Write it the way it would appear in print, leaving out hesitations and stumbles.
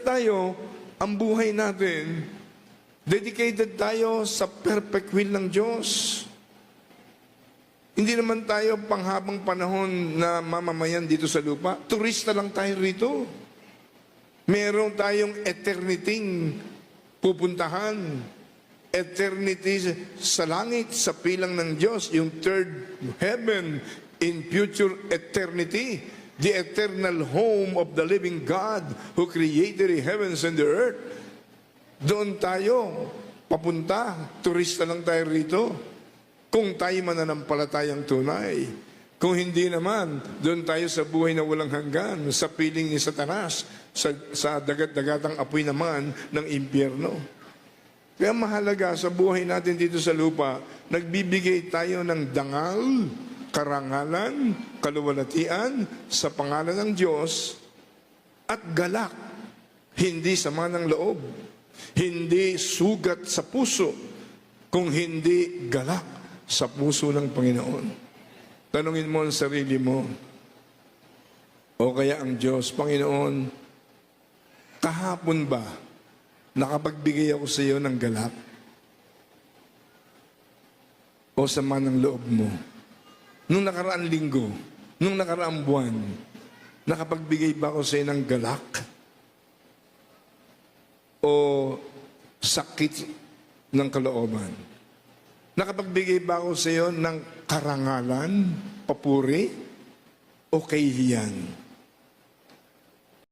tayo, ang buhay natin, dedicated tayo sa perfect will ng Diyos. Hindi naman tayo panghabang panahon na mamamayan dito sa lupa. Turista lang tayo rito. Meron tayong eternity pupuntahan. Eternity sa langit, sa pilang ng Diyos, yung third heaven in future eternity, the eternal home of the living God who created the heavens and the earth. Doon tayo papunta, turista lang tayo rito. Kung tayo mananampalatayang tunay. Kung hindi naman, doon tayo sa buhay na walang hanggan, sa piling ni Satanas, sa dagat-dagatang apoy naman ng impyerno. Kaya mahalaga sa buhay natin dito sa lupa, nagbibigay tayo ng dangal, karangalan, kaluwalhatian sa pangalan ng Diyos at galak, hindi sama ng loob, hindi sugat sa puso, kung hindi galak sa puso ng Panginoon. Tanungin mo ang sarili mo, o kaya ang Diyos, Panginoon, kahapon ba nakapagbigay ako sa iyo ng galak? O sama ng loob mo? Nung nakaraang linggo, nung nakaraang buwan, nakapagbigay ba ako sa iyo ng galak? O sakit ng kalooban? Nakapagbigay ba ako sa iyo ng karangalan, papuri, o kahihiyan?